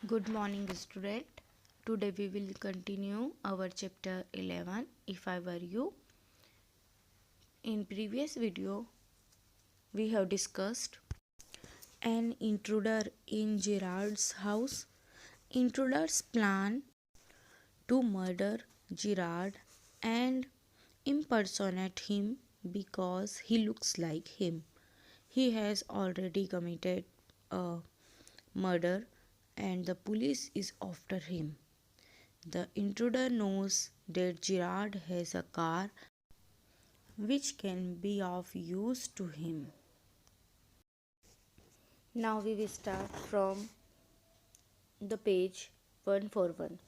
Good morning, student. Today we will continue our chapter 11, If I Were You. In previous video, we have discussed an intruder in Gerard's house. Intruder's plan to murder Gerard and impersonate him because he looks like him. He has already committed a murder and the police is after him. The intruder knows that Gerard has a car which can be of use to him. Now we will start from the page 141.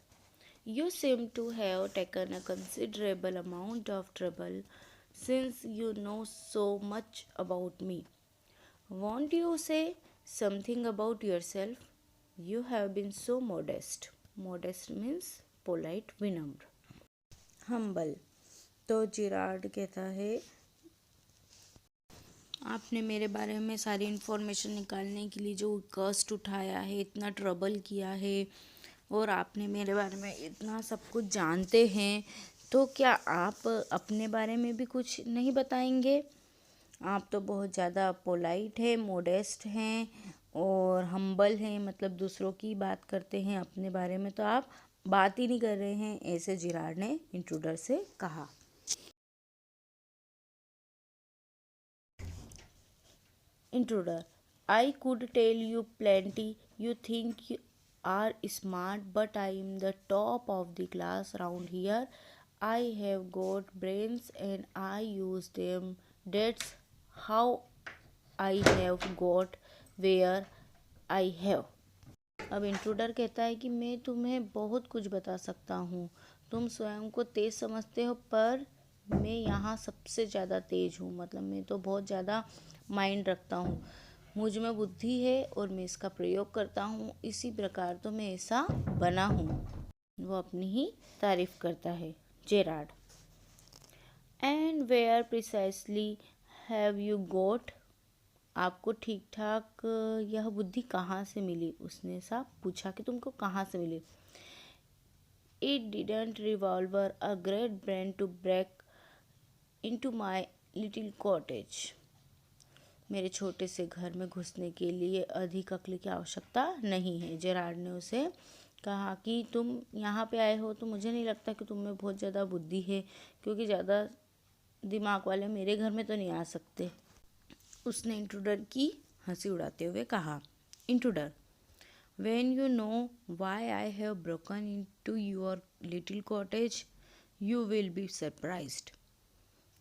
You seem to have taken a considerable amount of trouble since you know so much about me. Won't you say something about yourself? You have been so modest. Modest means polite, विनम्र. Humble. तो Gerard कहता है आपने मेरे बारे में सारी information निकालने के लिए जो कष्ट उठाया है, इतना ट्रबल किया है और आपने मेरे बारे में इतना सब कुछ जानते हैं, तो क्या आप अपने बारे में भी कुछ नहीं बताएंगे? आप तो बहुत ज़्यादा पोलाइट है, मोडेस्ट हैं और हम्बल हैं, मतलब दूसरों की बात करते हैं, अपने बारे में तो आप बात ही नहीं कर रहे हैं, ऐसे जिराड ने इंट्रूडर से कहा. Intruder, I could tell you plenty. You think you are smart, but I am the top of the class around here. I have got brains and I use them. That's how I have got where I have. अब intruder कहता है कि मैं तुम्हें बहुत कुछ बता सकता हूँ. तुम स्वयं को तेज समझते हो, पर मैं यहाँ सबसे ज़्यादा तेज हूँ. मतलब मैं तो बहुत ज़्यादा माइंड रखता हूँ, मुझ में बुद्धि है और मैं इसका प्रयोग करता हूँ, इसी प्रकार तो मैं ऐसा बना हूँ. वो अपनी ही तारीफ करता है. Gerard. And where precisely have you got? आपको ठीक ठाक यह बुद्धि कहाँ से मिली? उसने सा पूछा कि तुमको कहाँ से मिली. It didn't revolver a great brain to break into my little cottage. मेरे छोटे से घर में घुसने के लिए अधिक अक्ल की आवश्यकता नहीं है. जेराड ने उसे कहा कि तुम यहाँ पे आए हो तो मुझे नहीं लगता कि तुम में बहुत ज़्यादा बुद्धि है, क्योंकि ज़्यादा दिमाग वाले मेरे घर में तो नहीं आ सकते. उसने इंट्रूडर की हंसी उड़ाते हुए कहा. Intruder. When you know why I have broken into your little cottage, you will be surprised.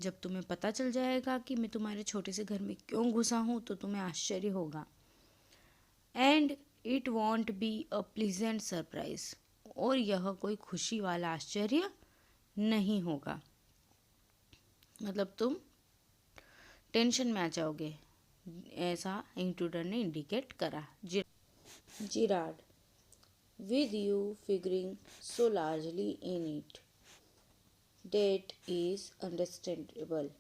जब तुम्हें पता चल जाएगा कि मैं तुम्हारे छोटे से घर में क्यों घुसा हूँ, तो तुम्हें आश्चर्य होगा. And it won't be a pleasant surprise. और यह कोई खुशी वाला आश्चर्य नहीं होगा. मतलब तुम टेंशन में आ जाओगे, ऐसा इंट्रूडर ने इंडिकेट करा. Gerard, with you figuring so largely in it, that is understandable.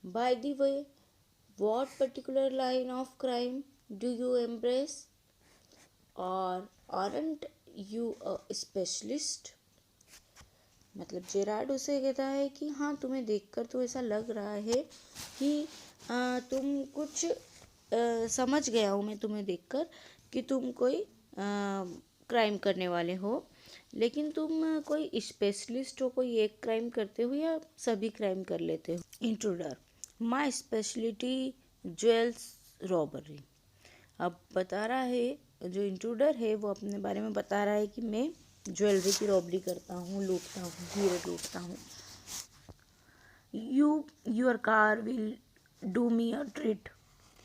By the way, what particular line of crime do you embrace? Or aren't you a specialist? मतलब जेराड उसे कहता है कि हाँ, तुम्हें देखकर तो ऐसा लग रहा है कि तुम कुछ समझ गया हूँ मैं तुम्हें देखकर कि तुम कोई क्राइम करने वाले हो, लेकिन तुम कोई स्पेशलिस्ट हो, कोई एक क्राइम करते हो या सभी क्राइम कर लेते हो. Intruder. My speciality jewels robbery. अब बता रहा है, जो इंट्रूडर है वो अपने बारे में बता रहा है कि मैं ज्वेलरी की रॉबरी करता हूँ, लूटता हूँ, हीरे लूटता हूँ. Your car will do me a treat.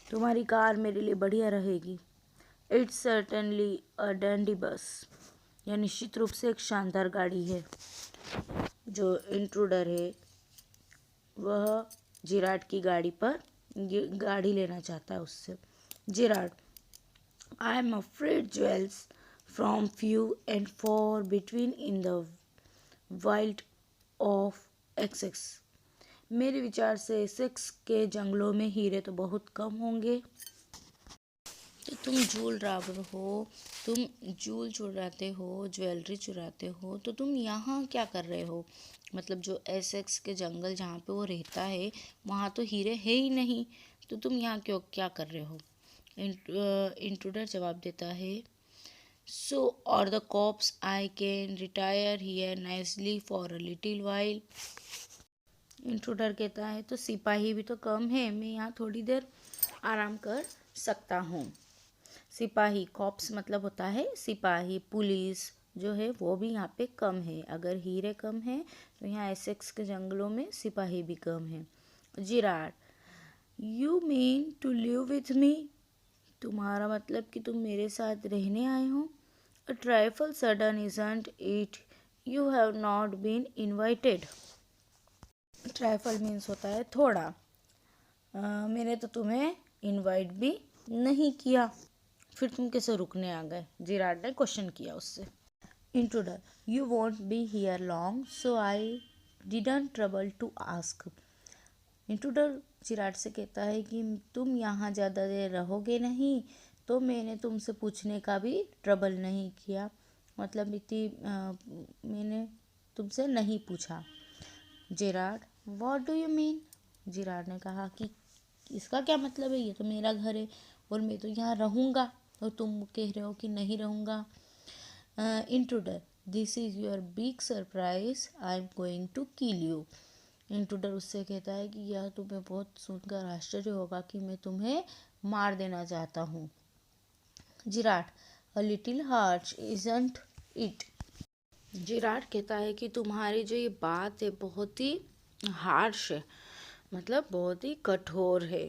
तुम्हारी कार मेरे लिए बढ़िया रहेगी. इट्स सर्टनली अ डैंडी बस. यह निश्चित रूप से एक शानदार गाड़ी है. जो इंट्रूडर है वह जिराड की गाड़ी पर गाड़ी लेना चाहता है उससे. Girard. I am afraid jewels from few and for between in the wild of access. मेरे विचार से सेक्स के जंगलों में हीरे तो बहुत कम होंगे. तुम जूल राबर हो, तुम जूल चुराते हो, ज्वेलरी चुराते हो, तो तुम यहाँ क्या कर रहे हो? मतलब जो एसेक्स के जंगल जहाँ पे वो रहता है वहाँ तो हीरे है ही नहीं, तो तुम यहाँ क्यों क्या कर रहे हो? इंट्रूडर जवाब देता है, सो और the cops I can retire here nicely for a little while. Intruder कहता है तो सिपाही भी तो कम है, मैं यहाँ थोड़ी देर आराम कर सकता हूँ। सिपाही, कॉप्स मतलब होता है सिपाही, पुलिस जो है वो भी यहाँ पे कम है। अगर हीरे कम है तो यहाँ एसेक्स के जंगलों में सिपाही भी कम है। Girard, you mean to live with me? तुम्हारा मतलब कि तुम मेरे साथ रहने आए हो? A trifle sudden isn't it, you have not been invited. Trifle means होता है थोड़ा। मैंने तो तुम्हें इनवाइट भी नहीं किया, फिर तुम कैसे रुकने आ गए? जिराड ने क्वेश्चन किया उससे। Intruder, you won't be here long so I didn't trouble to ask. Intruder Girard से कहता है कि तुम यहाँ ज़्यादा देर रहोगे नहीं, तो मैंने तुमसे पूछने का भी ट्रबल नहीं किया, मतलब मैंने तुमसे नहीं पूछा। Gerard, what do you mean? Gerard ने कहा कि इसका क्या मतलब है, ये तो मेरा घर है और मैं तो यहाँ रहूँगा, और तुम कह रहे हो कि नहीं रहूँगा। Intruder, this is your big surprise, I am going to kill you. Intruder उससे कहता है कि यह तुम्हें बहुत सुनकर आश्चर्य होगा कि मैं तुम्हें मार देना चाहता हूँ। Gerard, a little harsh isn't it? Gerard कहता है कि तुम्हारी जो ये बात है बहुत ही हार्श है, मतलब बहुत ही कठोर है,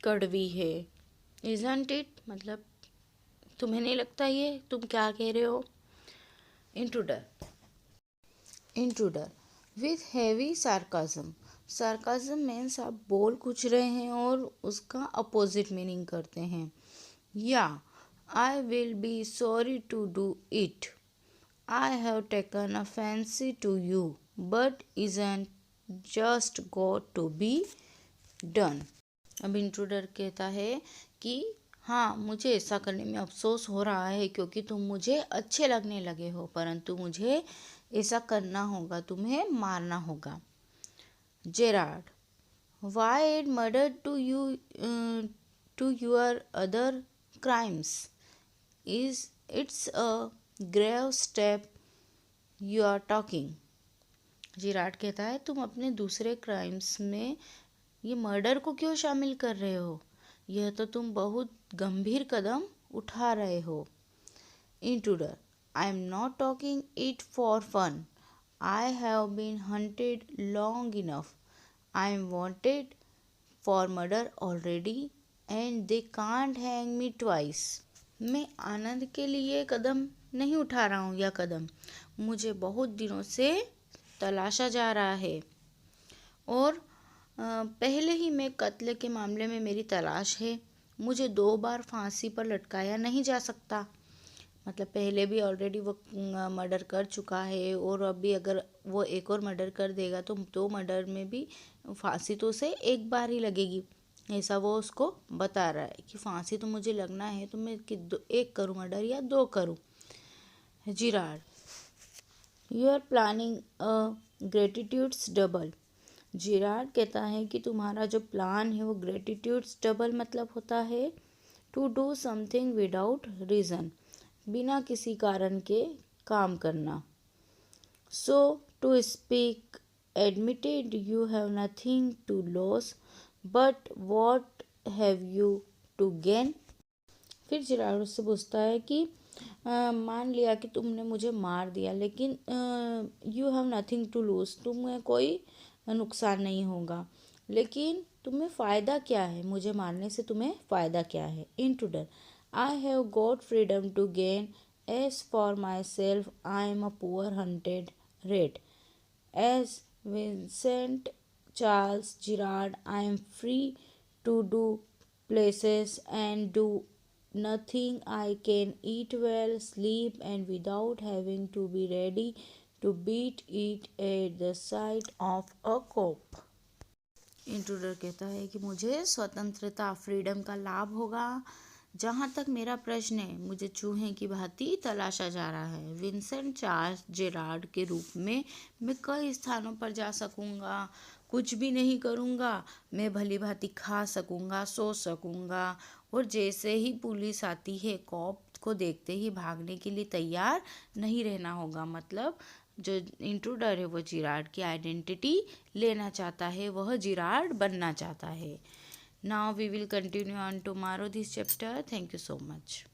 कड़वी है। इजंट इट मतलब तुम्हें नहीं लगता ये तुम क्या कह रहे हो? Intruder, intruder with heavy sarcasm. Sarcasm means आप बोल कुछ रहे हैं और उसका अपोजिट मीनिंग करते हैं। या, I will be sorry to do it, I have taken a fancy to you, but isn't just got to be done. अब इंट्रूडर कहता है कि हाँ, मुझे ऐसा करने में अफसोस हो रहा है क्योंकि तुम मुझे अच्छे लगने लगे हो, परंतु मुझे ऐसा करना होगा, तुम्हें मारना होगा। Gerard, why add murder to you to your other crimes, is it's a grave step you are talking. Girard कहता है तुम अपने दूसरे क्राइम्स में ये मर्डर को क्यों शामिल कर रहे हो? यह तो तुम बहुत गंभीर कदम उठा रहे हो। Intruder, I am not talking it for fun, I have been hunted long enough, I am wanted for murder already and they can't hang me twice. मैं आनंद के लिए कदम नहीं उठा रहा हूँ, यह कदम मुझे बहुत दिनों से तलाशा जा रहा है और पहले ही मैं कत्ल के मामले में मेरी तलाश है, मुझे 2 बार फांसी पर लटकाया नहीं जा सकता। मतलब पहले भी ऑलरेडी वो मर्डर कर चुका है और अभी अगर वो एक और मर्डर कर देगा तो 2 मर्डर में भी फांसी तो उसे एक बार ही लगेगी, ऐसा वो उसको बता रहा है कि फांसी तो मुझे लगना है, तो मैं एक करूँ मर्डर या 2 करूँ। Girard, you are planning a gratitudes double. Girard कहता है कि तुम्हारा जो प्लान है वो ग्रेटिट्यूड्स डबल मतलब होता है to do something without reason, बिना किसी कारण के काम करना। So to speak admitted you have nothing to loss, but what have you to gain? फिर जिराड उससे पूछता है कि मान लिया कि तुमने मुझे मार दिया, लेकिन you have nothing to lose, तुम्हें कोई नुकसान नहीं होगा, लेकिन तुम्हें फ़ायदा क्या है? मुझे मारने से तुम्हें फ़ायदा क्या है? Intruder, I have got freedom to gain, as for myself I am a poor hunted rat, as Vincent Charles Girard I am free to do places and do nothing. I can eat well, sleep, and without having to be ready to beat it at the sight of a cop. Intruder कहता है कि मुझे स्वतंत्रता, freedom का लाभ होगा, जहाँ तक मेरा प्रश्न है, मुझे चूहे की भांति तलाशा जा रहा है। विंसेंट चार्ल्स जेरार्ड के रूप में मैं कई स्थानों पर जा सकूँगा, कुछ भी नहीं करूँगा, मैं भली भांति खा सकूँगा, सो सकूँगा, और जैसे ही पुलिस आती है, कॉप को देखते ही भागने के लिए तैयार नहीं रहना होगा। मतलब जो इंट्रूडर है वो जिरार्ड की आइडेंटिटी लेना चाहता है, वह जिरार्ड बनना चाहता है। Now we will continue on tomorrow this chapter. Thank you so much.